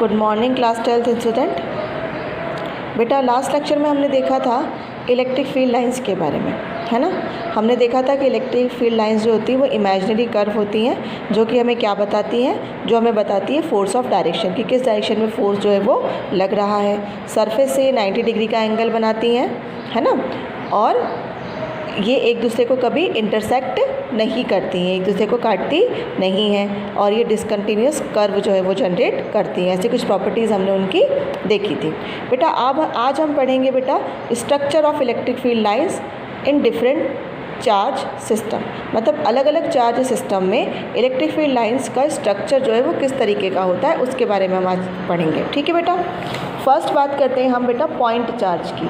Good morning class 12th student. बेटा last lecture में हमने देखा था इलेक्ट्रिक फील्ड लाइंस के बारे में, है ना। हमने देखा था कि इलेक्ट्रिक फील्ड लाइंस जो होती है वो इमेजिनरी कर्व होती हैं, जो कि हमें क्या बताती हैं, जो हमें बताती है फोर्स ऑफ डायरेक्शन, कि किस डायरेक्शन में फोर्स जो है वो लग रहा है। सरफेस से 90 डिग्री का एंगल बनाती हैं, है ना, और ये एक दूसरे को कभी इंटरसेक्ट नहीं करती हैं, एक दूसरे को काटती नहीं हैं, और ये डिसकंटिन्यूअस कर्व जो है वो जनरेट करती हैं। ऐसी कुछ प्रॉपर्टीज़ हमने उनकी देखी थी। बेटा अब आज हम पढ़ेंगे बेटा structure of electric field lines in different charge system, मतलब अलग अलग चार्ज सिस्टम में इलेक्ट्रिक फील्ड लाइंस का स्ट्रक्चर जो है वो किस तरीके का होता है, उसके बारे में हम आज पढ़ेंगे। ठीक है बेटा। फर्स्ट बात करते हैं हम बेटा पॉइंट चार्ज की।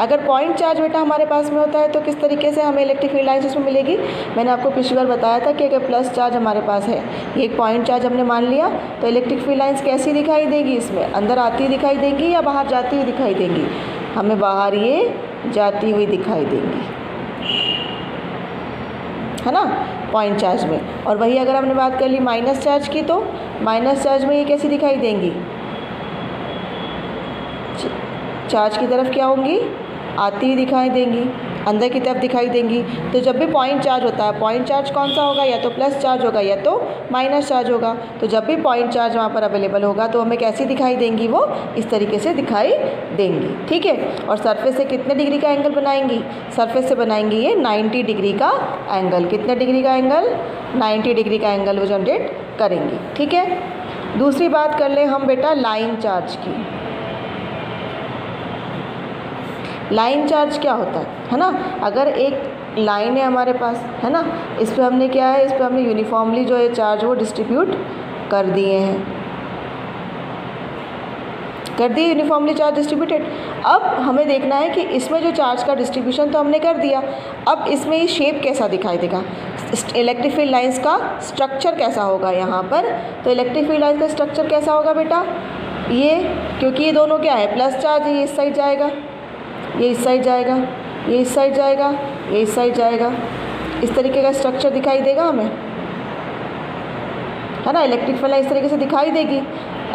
अगर पॉइंट चार्ज बेटा हमारे पास में होता है तो किस तरीके से हमें इलेक्ट्रिक फील्ड लाइंस उसमें मिलेगी। मैंने आपको पिछली बार बताया था कि अगर प्लस चार्ज हमारे पास है, ये एक पॉइंट चार्ज हमने मान लिया, तो इलेक्ट्रिक फील्ड लाइंस कैसी दिखाई देगी, इसमें अंदर आती हुई दिखाई देंगी या बाहर जाती हुई दिखाई देंगी। हमें बाहर ये जाती हुई दिखाई देंगी, है ना, पॉइंट चार्ज में। और वही अगर हमने बात कर ली माइनस चार्ज की, तो माइनस चार्ज में ये कैसी दिखाई देंगी, चार्ज की तरफ क्या होंगी, आती हुई दिखाई देंगी, अंदर की तरफ दिखाई देंगी। तो जब भी पॉइंट चार्ज होता है, पॉइंट चार्ज कौन सा होगा, या तो प्लस चार्ज होगा या तो माइनस चार्ज होगा। तो जब भी पॉइंट चार्ज वहाँ पर अवेलेबल होगा तो हमें कैसी दिखाई देंगी, वो इस तरीके से दिखाई देंगी। ठीक है। और सरफेस से कितने डिग्री का एंगल बनाएंगी, सरफेस से बनाएंगी ये 90 डिग्री का एंगल। कितने डिग्री का एंगल, 90 डिग्री का एंगल वो जनरेट करेंगी। ठीक है। दूसरी बात कर लें हम बेटा लाइन चार्ज की। लाइन चार्ज क्या होता है ना, अगर एक लाइन है हमारे पास, है ना, इस पर हमने क्या है, इस पर हमने यूनिफॉर्मली जो है चार्ज वो डिस्ट्रीब्यूट कर दिए हैं, कर दिए यूनिफॉर्मली चार्ज डिस्ट्रीब्यूटेड। अब हमें देखना है कि इसमें जो चार्ज का डिस्ट्रीब्यूशन तो हमने कर दिया, अब इसमें ये शेप कैसा दिखाई देगा, इलेक्ट्रिक फील्ड लाइंस का स्ट्रक्चर कैसा होगा यहाँ पर। तो इलेक्ट्रिक फील्ड लाइंस का स्ट्रक्चर कैसा होगा बेटा, ये, क्योंकि ये दोनों क्या है, प्लस चार्ज, ये इस साइड जाएगा, ये इस साइड जाएगा, ये इस साइड जाएगा, ये इस साइड जाएगा, इस तरीके का स्ट्रक्चर दिखाई देगा हमें, है ना। इलेक्ट्रिक फील्ड इस तरीके से दिखाई देगी।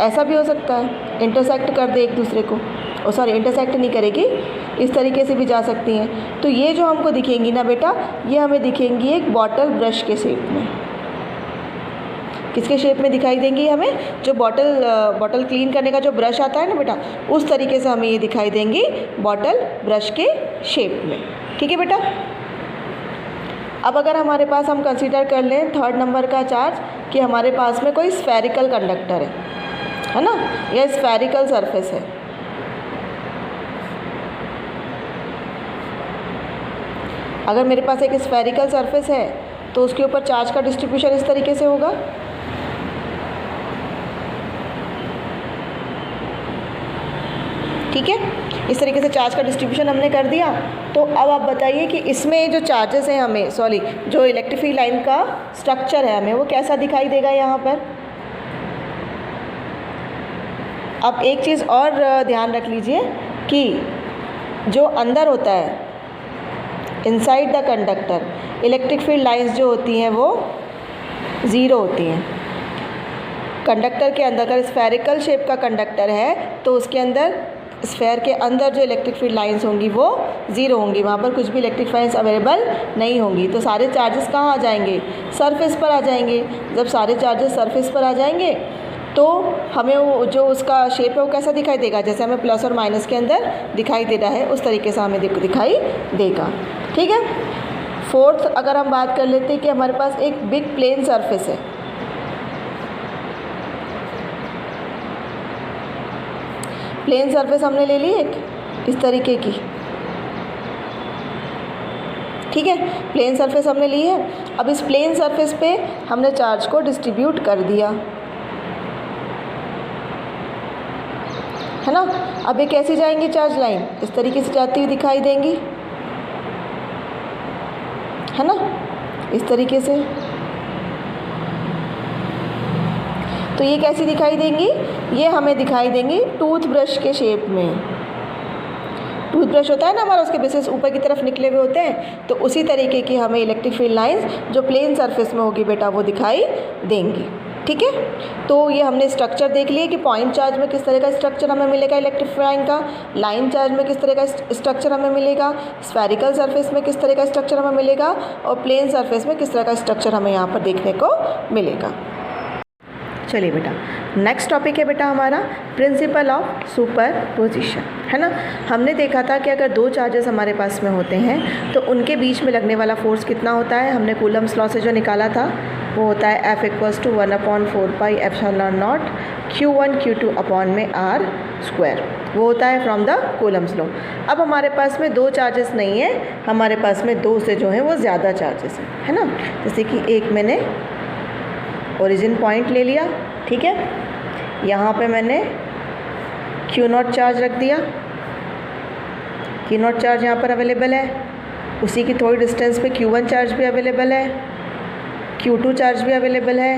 ऐसा भी हो सकता है इंटरसेक्ट कर दे एक दूसरे को, ओ सॉरी इंटरसेक्ट नहीं करेगी, इस तरीके से भी जा सकती हैं। तो ये जो हमको दिखेंगी ना बेटा, ये हमें दिखेंगी एक बॉटल ब्रश के शेप में। किसके शेप में दिखाई देंगी हमें, जो बॉटल क्लीन करने का जो ब्रश आता है ना बेटा, उस तरीके से हमें ये दिखाई देंगी बॉटल ब्रश के शेप में। ठीक है बेटा। अब अगर हमारे पास हम कंसीडर कर लें थर्ड नंबर का चार्ज, कि हमारे पास में कोई स्फेरिकल कंडक्टर है ना, या स्फेरिकल सरफेस है। अगर मेरे पास एक स्फेरिकल सरफेस है तो उसके ऊपर चार्ज का डिस्ट्रीब्यूशन इस तरीके से होगा। ठीक है, इस तरीके से चार्ज का डिस्ट्रीब्यूशन हमने कर दिया। तो अब आप बताइए कि इसमें जो चार्जेस हैं हमें, सॉरी जो इलेक्ट्रिक फील्ड लाइन का स्ट्रक्चर है हमें वो कैसा दिखाई देगा यहाँ पर। अब एक चीज़ और ध्यान रख लीजिए कि जो अंदर होता है, inside the conductor, electric field lines जो होती हैं वो ज़ीरो होती हैं। कंडक्टर के अंदर, अगर स्फेरिकल शेप का कंडक्टर है तो उसके अंदर, स्फेयर के अंदर जो इलेक्ट्रिक फील्ड लाइंस होंगी वो ज़ीरो होंगी, वहाँ पर कुछ भी इलेक्ट्रिक लाइंस अवेलेबल नहीं होंगी। तो सारे चार्जेस कहाँ आ जाएंगे, सरफेस पर आ जाएंगे। जब सारे चार्जेस सरफेस पर आ जाएंगे तो हमें वो जो उसका शेप है वो कैसा दिखाई देगा, जैसे हमें प्लस और माइनस के अंदर दिखाई दे रहा है उस तरीके से हमें दिखाई देगा। ठीक है। फोर्थ अगर हम बात कर लेते हैं कि हमारे पास एक बिग प्लेन सरफेस है, प्लेन सरफेस हमने ले ली एक इस तरीके की। ठीक है, प्लेन सरफेस हमने ली है। अब इस प्लेन सरफेस पे हमने चार्ज को डिस्ट्रीब्यूट कर दिया, है ना। अब ये कैसी जाएंगी चार्ज लाइन, इस तरीके से जाती हुई दिखाई देंगी, है ना, इस तरीके से। तो ये कैसी दिखाई देंगी, ये हमें दिखाई देंगी टूथ ब्रश के शेप में। टूथब्रश होता है ना हमारा, उसके बेसिस ऊपर की तरफ निकले हुए होते हैं, तो उसी तरीके की हमें इलेक्ट्रिक फील्ड लाइंस जो प्लेन सरफेस में होगी बेटा वो दिखाई देंगी। ठीक है, तो ये हमने स्ट्रक्चर देख लिया कि पॉइंट चार्ज में किस तरह का स्ट्रक्चर हमें मिलेगा इलेक्ट्रिफाइंग का, लाइन चार्ज में किस तरह का स्ट्रक्चर हमें मिलेगा, स्फेरिकल सरफेस में किस तरह का स्ट्रक्चर हमें मिलेगा, और प्लेन सरफेस में किस तरह का स्ट्रक्चर हमें यहाँ पर देखने को मिलेगा। चलिए बेटा, नेक्स्ट टॉपिक है बेटा हमारा प्रिंसिपल ऑफ सुपरपोजिशन, है ना। हमने देखा था कि अगर दो चार्जेस हमारे पास में होते हैं तो उनके बीच में लगने वाला फोर्स कितना होता है, हमने कूलम्स लॉ से जो निकाला था वो होता है F = 1/4πε0 Q1 Q2 अपॉन में R स्क्वायर, वो होता है फ्रॉम द कूलम्स लॉ। अब हमारे पास में दो चार्जेस नहीं है, हमारे पास में दो से जो है वो ज़्यादा चार्जेस हैं, है ना। जैसे कि एक मैंने ओरिजिन पॉइंट ले लिया, ठीक है, यहाँ पे मैंने Q0 चार्ज रख दिया, Q0 चार्ज यहाँ पर अवेलेबल है, उसी की थोड़ी डिस्टेंस पे Q1 चार्ज भी अवेलेबल है, Q2 चार्ज भी अवेलेबल है,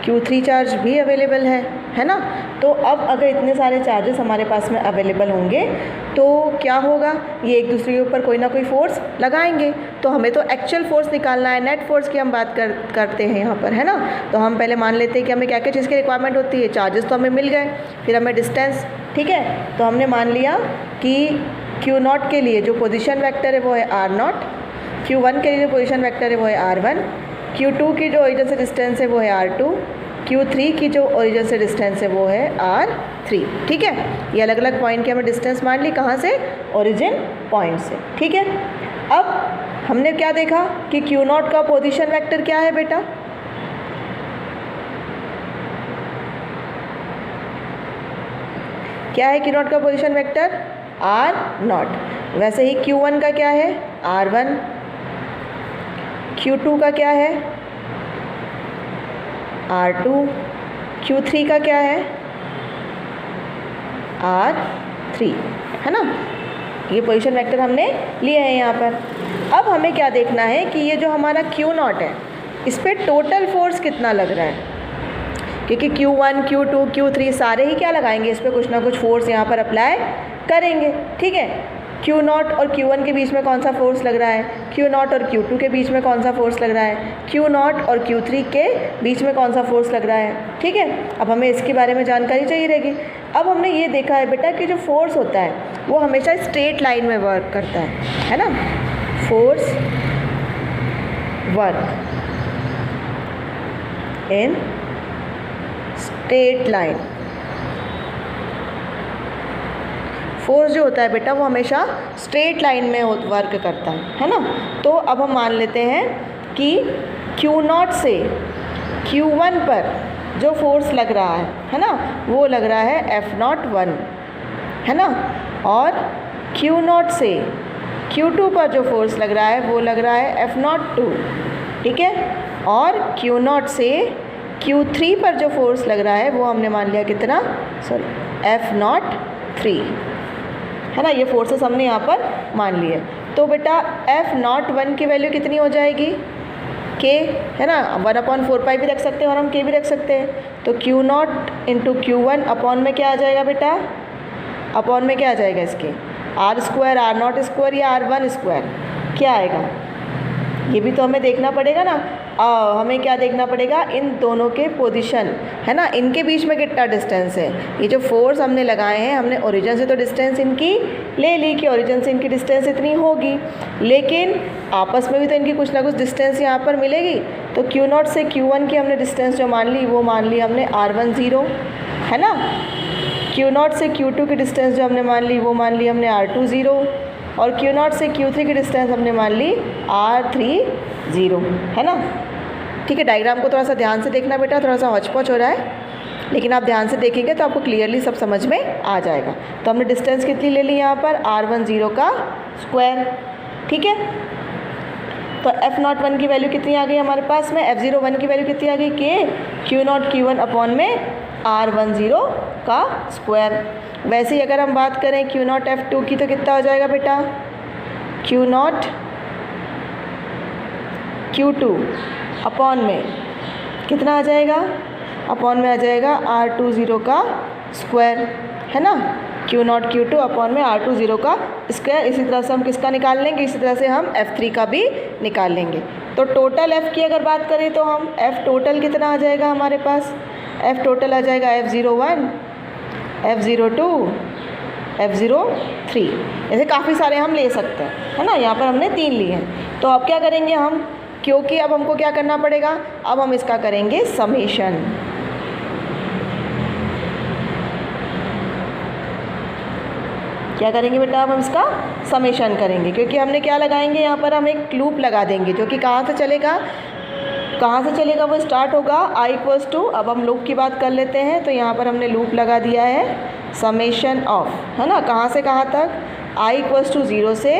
Q3 चार्ज भी अवेलेबल है ना। तो अब अगर इतने सारे चार्जेस हमारे पास में अवेलेबल होंगे तो क्या होगा, ये एक दूसरे के ऊपर कोई ना कोई फोर्स लगाएंगे, तो हमें तो एक्चुअल फोर्स निकालना है, नेट फोर्स की हम बात करते हैं यहाँ पर, है ना। तो हम पहले मान लेते हैं कि हमें क्या क्या चीज़ की रिक्वायरमेंट होती है, चार्जेस तो हमें मिल गए, फिर हमें डिस्टेंस, ठीक है। तो हमने मान लिया कि Q0 के लिए जो पोजीशन वेक्टर है वो है R0, Q1 के लिए जो पोजीशन वेक्टर है वो है R1, Q2 की जो ओरिजिन से डिस्टेंस है वो है R2, Q3 की जो ओरिजिन से डिस्टेंस है वो है R3, ठीक है। ये अलग अलग पॉइंट की हमें डिस्टेंस मान ली, कहाँ से, ओरिजिन पॉइंट से, ठीक है। अब हमने क्या देखा कि Q0 का पोजीशन वेक्टर क्या है बेटा, क्या है Q0 का पोजीशन वेक्टर, R0। वैसे ही Q1 का क्या है, R1, Q2 का क्या है, R2, Q3 का क्या है, R3, है ना। ये पोजीशन वेक्टर हमने लिए हैं यहाँ पर। अब हमें क्या देखना है कि ये जो हमारा Q0 है इस पर टोटल फोर्स कितना लग रहा है, क्योंकि Q1, Q2, Q3 सारे ही क्या लगाएंगे, इस पर कुछ ना कुछ फोर्स यहाँ पर अप्लाई करेंगे, ठीक है। Q0 और Q1 के बीच में कौन सा फोर्स लग रहा है, Q0 और Q2 के बीच में कौन सा फोर्स लग रहा है, Q0 और Q3 के बीच में कौन सा फोर्स लग रहा है, ठीक है। अब हमें इसके बारे में जानकारी चाहिए रहेगी। अब हमने ये देखा है बेटा कि जो फोर्स होता है वो hमेशा स्ट्रेट लाइन में वर्क करता है ना। Force work in straight line, force जो होता है बेटा वो हमेशा स्ट्रेट लाइन में वर्क करता है ना। तो अब हम मान लेते हैं कि Q0 से Q1 पर जो फोर्स लग रहा है ना, वो लग रहा है F01, है ना, और Q0 से Q2 पर जो फोर्स लग रहा है वो लग रहा है F02, ठीक है, और Q0 से Q3 पर जो फोर्स लग रहा है वो हमने मान लिया कितना, F03, है ना। ये फोर्सेस हमने यहाँ पर मान लिए। तो बेटा F01 की वैल्यू कितनी हो जाएगी, K, है ना, 1/4π भी रख सकते हैं और हम K भी रख सकते हैं। तो Q0 × Q1 अपॉन में क्या आ जाएगा बेटा, अपॉन में क्या आ जाएगा इसके, R स्क्वायर, R0 स्क्वायर या R1 स्क्वायर, क्या आएगा, ये भी तो हमें देखना पड़ेगा ना। हमें क्या देखना पड़ेगा, इन दोनों के पोजीशन, है ना, इनके बीच में कितना डिस्टेंस है। ये जो फोर्स हमने लगाए हैं, हमने ओरिजिन से तो डिस्टेंस इनकी ले ली कि ओरिजिन से इनकी डिस्टेंस इतनी होगी, लेकिन आपस में भी तो इनकी कुछ ना कुछ डिस्टेंस यहाँ पर मिलेगी। तो Q0 से Q1 की हमने डिस्टेंस जो मान ली वो मान ली हमने R10, है ना। Q0 से Q2 की डिस्टेंस जो हमने मान ली वो मान ली हमने R20, और Q0 से Q3 की डिस्टेंस हमने मान ली R30, है ना। ठीक है, डायग्राम को थोड़ा सा ध्यान से देखना बेटा, थोड़ा सा हौच-पौच हो रहा है, लेकिन आप ध्यान से देखेंगे तो आपको क्लियरली सब समझ में आ जाएगा। तो हमने डिस्टेंस कितनी ले ली यहाँ पर, R10 का स्क्वायर, ठीक है। तो F01 की वैल्यू कितनी आ गई हमारे पास में, F01 की वैल्यू कितनी आ गई, K, Q0 Q1 अपॉन में R10 का स्क्वायर। वैसे ही अगर हम बात करें Q0 F2 की तो कितना हो जाएगा बेटा, Q0 Q2 अपॉन में कितना आ जाएगा, अपॉन में आ जाएगा R20 का स्क्वायर, है ना। Q0 Q2 अपॉन में R2 0 का स्क्वायर। इसी तरह से हम किसका निकाल लेंगे, इसी तरह से हम F3 का भी निकाल लेंगे। तो टोटल F की अगर बात करें तो हम F टोटल कितना आ जाएगा हमारे पास, F टोटल आ जाएगा F01, F02, F03। ऐसे काफ़ी सारे हम ले सकते हैं, है ना। यहाँ पर हमने 3 लिए हैं। तो अब क्या करेंगे हम, क्योंकि अब हमको क्या करना पड़ेगा, अब हम इसका करेंगे समेशन। क्या करेंगे बेटा, अब हम इसका समेशन करेंगे, क्योंकि हमने क्या लगाएंगे यहाँ पर, हम एक लूप लगा देंगे जो कि कहाँ से चलेगा, वो स्टार्ट होगा I = टू। अब हम लूप की बात कर लेते हैं। तो यहाँ पर हमने लूप लगा दिया है समेशन ऑफ, है ना, कहाँ से कहाँ तक, I = 0 से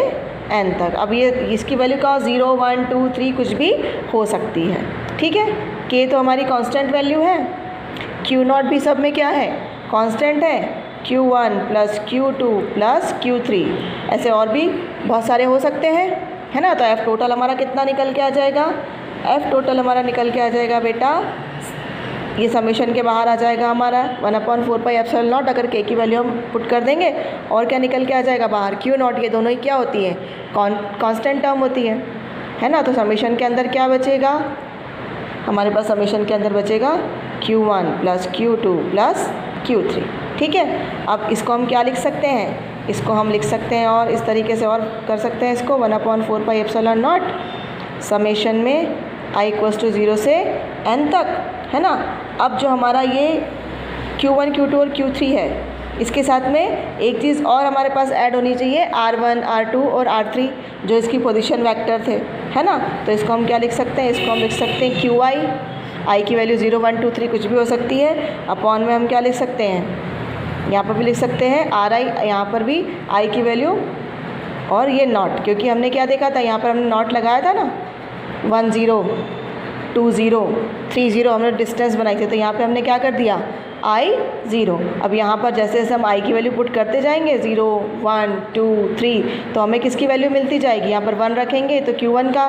n तक। अब ये इसकी वैल्यू का 0 1 2 3 कुछ भी हो सकती है, ठीक है। k तो हमारी कांस्टेंट वैल्यू है, Q0 भी सब में क्या है, कांस्टेंट है, Q1 + Q2 + Q3, ऐसे और भी बहुत सारे हो सकते हैं, है ना। तो F टोटल हमारा कितना निकल के आ जाएगा, F टोटल हमारा निकल के आ जाएगा बेटा, ये समेशन के बाहर आ जाएगा हमारा 1/4πε0। अगर k की वैल्यू हम पुट कर देंगे और क्या निकल के आ जाएगा बाहर, Q0। ये दोनों ही क्या होती हैं, कांस्टेंट टर्म होती है ना। तो समेशन के अंदर क्या बचेगा हमारे पास, समेशन के अंदर बचेगा Q1 + Q2 + Q3, ठीक है। अब इसको हम क्या लिख सकते हैं, इसको हम लिख सकते हैं और इस तरीके से और कर सकते हैं इसको, 1/4πε0 समेशन में I = 0 से n तक, है ना। अब जो हमारा ये Q1 Q2 और Q3 है, इसके साथ में एक चीज़ और हमारे पास ऐड होनी चाहिए, R1 R2 और R3, जो इसकी पोजीशन वेक्टर थे, है ना। तो इसको हम क्या लिख सकते हैं, इसको हम लिख सकते हैं QI, I की वैल्यू 0 1 2 3 कुछ भी हो सकती है, अपॉन में हम क्या लिख सकते हैं, यहाँ पर भी लिख सकते हैं RI, यहाँ पर भी I की वैल्यू, और ये नॉट, क्योंकि हमने क्या देखा था, यहाँ पर हमने नॉट लगाया था ना, 1 0 2 0 3 0 हमने डिस्टेंस बनाई थी। तो यहाँ पे हमने क्या कर दिया, I 0। अब यहाँ पर जैसे जैसे हम I की वैल्यू पुट करते जाएंगे 0 1 2 3, तो हमें किसकी वैल्यू मिलती जाएगी, यहाँ पर 1 रखेंगे तो Q1 का,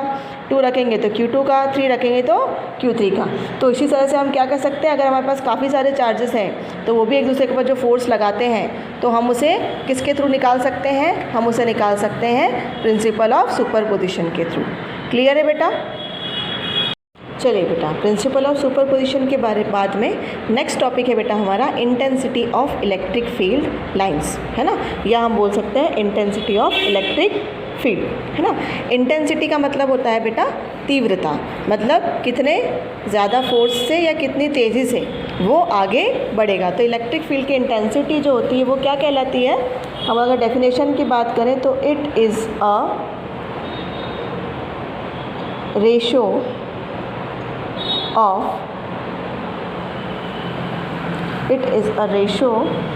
2 रखेंगे तो Q2 का, 3 रखेंगे तो Q3 का। तो इसी तरह से हम क्या कर सकते हैं, अगर हमारे पास काफ़ी सारे चार्जेस हैं तो वो भी एक दूसरे के ऊपर जो फोर्स लगाते हैं, तो हम उसे किसके थ्रू निकाल सकते हैं, हम उसे निकाल सकते हैं प्रिंसिपल ऑफ सुपरपोजिशन के थ्रू। क्लियर है बेटा। चलिए बेटा, प्रिंसिपल ऑफ सुपरपोजिशन के बाद में नेक्स्ट टॉपिक है बेटा हमारा intensity of electric field lines, है ना, या हम बोल सकते हैं इंटेंसिटी ऑफ इलेक्ट्रिक फील्ड, है ना। इंटेंसिटी का मतलब होता है बेटा तीव्रता, मतलब कितने ज़्यादा फोर्स से या कितनी तेज़ी से वो आगे बढ़ेगा। तो इलेक्ट्रिक फील्ड की इंटेंसिटी जो होती है वो क्या कहलाती है, हम अगर डेफिनेशन की बात करें तो it is a ratio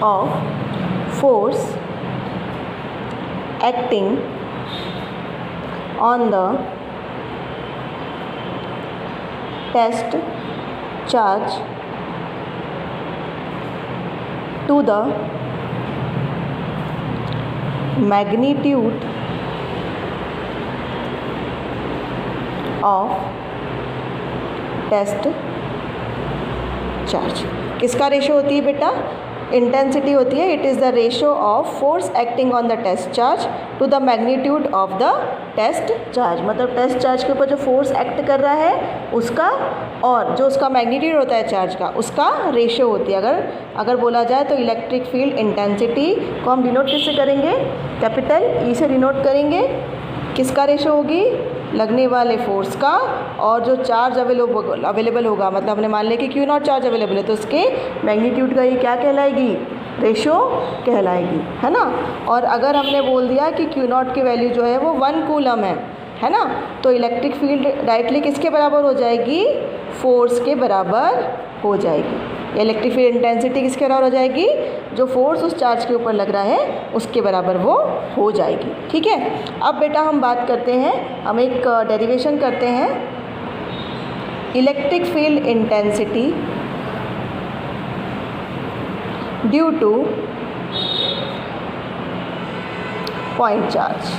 of force acting on the test charge to the magnitude of test charge. किसका रेशो होती है बेटा, इंटेंसिटी होती है, it is the ratio of force acting on the test charge to the magnitude of the test charge. मतलब test charge के ऊपर जो फोर्स एक्ट कर रहा है उसका और जो उसका मैग्नीट्यूड होता है चार्ज का, उसका रेशो होती है। अगर बोला जाए तो इलेक्ट्रिक फील्ड इंटेंसिटी को हम डिनोट किससे करेंगे, कैपिटल ई से डिनोट करेंगे। किसका रेशो होगी, लगने वाले फोर्स का और जो चार्ज अवेलेबल होगा, मतलब हमने मान लिया कि Q0 चार्ज अवेलेबल है तो उसके मैग्नीट्यूड का ये क्या कहलाएगी, रेशो कहलाएगी, है ना। और अगर हमने बोल दिया कि Q0 की वैल्यू जो है वो 1 कूलम है ना, तो इलेक्ट्रिक फील्ड डायरेक्टली किसके बराबर हो जाएगी, फोर्स के बराबर हो जाएगी। इलेक्ट्रिक फील्ड इंटेंसिटी किसके बराबर हो जाएगी, जो फोर्स उस चार्ज के ऊपर लग रहा है उसके बराबर वो हो जाएगी, ठीक है। अब बेटा हम बात करते हैं, हम एक डेरिवेशन करते हैं, electric field intensity due to point charge.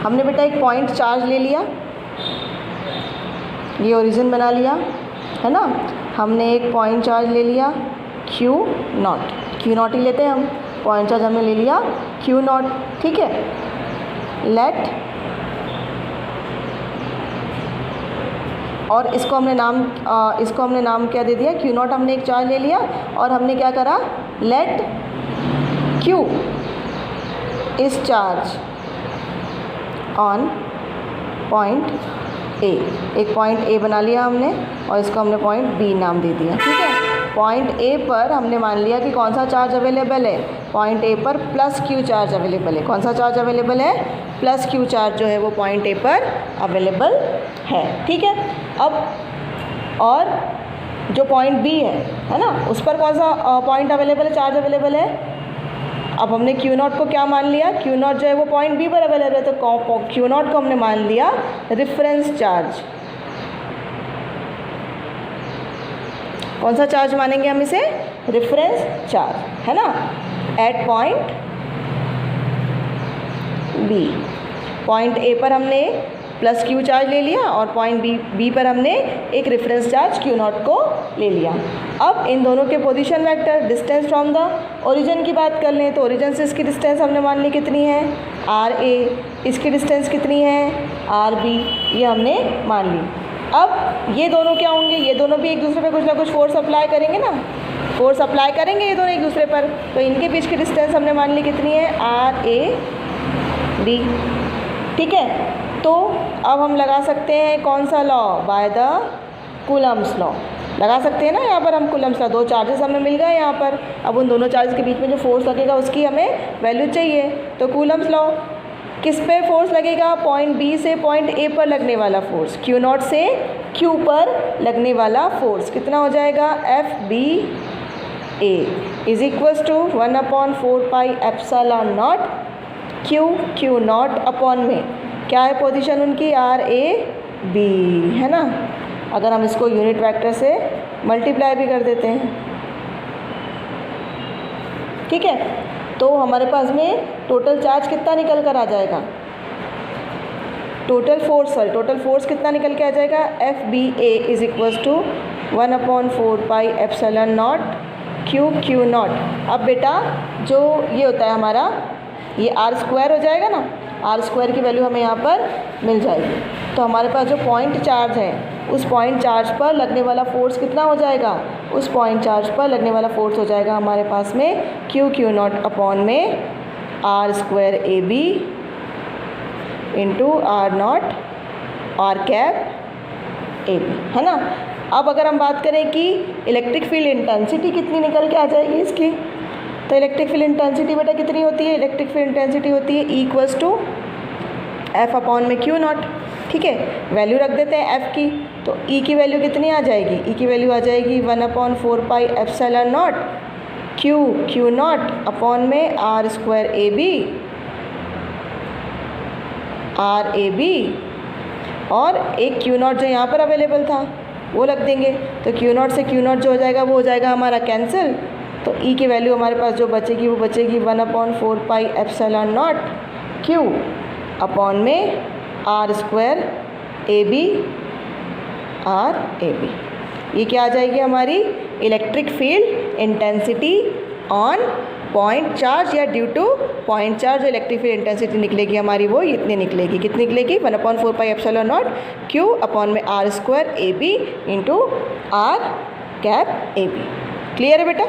हमने बेटा एक पॉइंट चार्ज ले लिया, ये ओरिजिन बना लिया, है ना। हमने एक पॉइंट चार्ज ले लिया Q0, क्यू नॉट ही लेते हैं हम, पॉइंट चार्ज हमने ले लिया क्यू नॉट, ठीक है। लेट, और इसको हमने नाम क्या दे दिया, क्यू नॉट हमने एक चार्ज ले लिया और हमने क्या करा, लेट क्यू इस चार्ज ऑन पॉइंट ए, एक पॉइंट ए बना लिया हमने और इसको हमने पॉइंट बी नाम दे दिया, ठीक है। पॉइंट ए पर हमने मान लिया कि कौन सा चार्ज अवेलेबल है, पॉइंट ए पर प्लस क्यू चार्ज अवेलेबल है। कौन सा चार्ज अवेलेबल है, प्लस क्यू चार्ज जो है वो पॉइंट ए पर अवेलेबल है, ठीक है। अब और जो पॉइंट बी है ना, उस पर कौन सा पॉइंट अवेलेबल है, चार्ज अवेलेबल है। अब हमने क्यू नॉट को क्या मान लिया, क्यू नॉट जो है वो पॉइंट बी पर अवेलेबल है, तो क्यू नॉट को हमने मान लिया रेफरेंस चार्ज। कौन सा चार्ज मानेंगे हम इसे, रेफरेंस चार्ज, है ना, at point B. Point A पर हमने प्लस क्यू चार्ज ले लिया और पॉइंट बी पर हमने एक रेफरेंस चार्ज क्यू नॉट को ले लिया। अब इन दोनों के position vector, distance from the origin की बात कर लें तो ओरिजिन से इसकी डिस्टेंस हमने मान ली कितनी है, आर ए, इसकी डिस्टेंस कितनी है, आर बी, ये हमने मान ली। अब ये दोनों क्या होंगे, ये दोनों भी एक दूसरे पे कुछ ना कुछ फोर्स अप्लाई करेंगे ना, फोर्स अप्लाई करेंगे ये दोनों एक दूसरे पर, तो इनके बीच की डिस्टेंस हमने मान ली कितनी है, आर ए बी, ठीक है। तो अब हम लगा सकते हैं कौन सा law, by the Coulomb's law लगा सकते हैं ना। यहाँ पर हम कूलम्स लॉ, दो चार्जेस हमें मिल गए यहाँ पर, अब उन दोनों चार्जेस के बीच में जो फोर्स लगेगा उसकी हमें वैल्यू चाहिए। तो कूलम्स लॉ, किस पे फोर्स लगेगा, पॉइंट बी से पॉइंट ए पर लगने वाला फोर्स, क्यू नॉट से क्यू पर लगने वाला फोर्स कितना हो जाएगा, F B A is equals to 1/4 pi epsilon naught Q naught upon में क्या है पोजीशन उनकी, आर ए बी, है ना। अगर हम इसको यूनिट वेक्टर से मल्टीप्लाई भी कर देते हैं, ठीक है, तो हमारे पास में टोटल चार्ज कितना निकल कर आ जाएगा, टोटल फोर्स कितना निकल के आ जाएगा, F B A is equals to 1/4 pi epsilon naught Q naught. अब बेटा जो ये होता है हमारा, ये आर स्क्वायर हो जाएगा ना, आर स्क्वायर की वैल्यू हमें यहाँ पर मिल जाएगी। तो हमारे पास जो पॉइंट चार्ज है उस पॉइंट चार्ज पर लगने वाला फोर्स कितना हो जाएगा, उस पॉइंट चार्ज पर लगने वाला फोर्स हो जाएगा हमारे पास में क्यू नॉट अपॉन में are square A B into R naught R cap A B, है ना। अब अगर हम बात करें कि इलेक्ट्रिक फील्ड इंटेंसिटी कितनी निकल के आ जाएगी इसकी, तो इलेक्ट्रिक फील्ड इंटेंसिटी बेटा कितनी होती है, इलेक्ट्रिक फील्ड इंटेंसिटी होती है E equals to F upon में क्यू नॉट, ठीक है। वैल्यू रख देते हैं एफ़ की, तो E की वैल्यू कितनी आ जाएगी, E की वैल्यू आ जाएगी 1/4 pi epsilon naught Q naught upon में आर स्क्वायर ए बी और एक क्यू नॉट जो यहाँ पर अवेलेबल था वो रख देंगे। तो क्यू नॉट से क्यू नॉट जो हो जाएगा वो हो जाएगा हमारा कैंसिल, तो E की वैल्यू हमारे पास जो बचेगी वो बचेगी 1/4 pi epsilon naught q upon में आर स्क्वायर ए बी ये क्या आ जाएगी हमारी electric field intensity on point charge या ड्यू टू पॉइंट चार्ज। जो इलेक्ट्रिक फील्ड इंटेंसिटी निकलेगी हमारी वो इतनी निकलेगी, कितनी निकलेगी 1/4 pi epsilon naught q upon में are square A B into r cap A b. Clear है बेटा।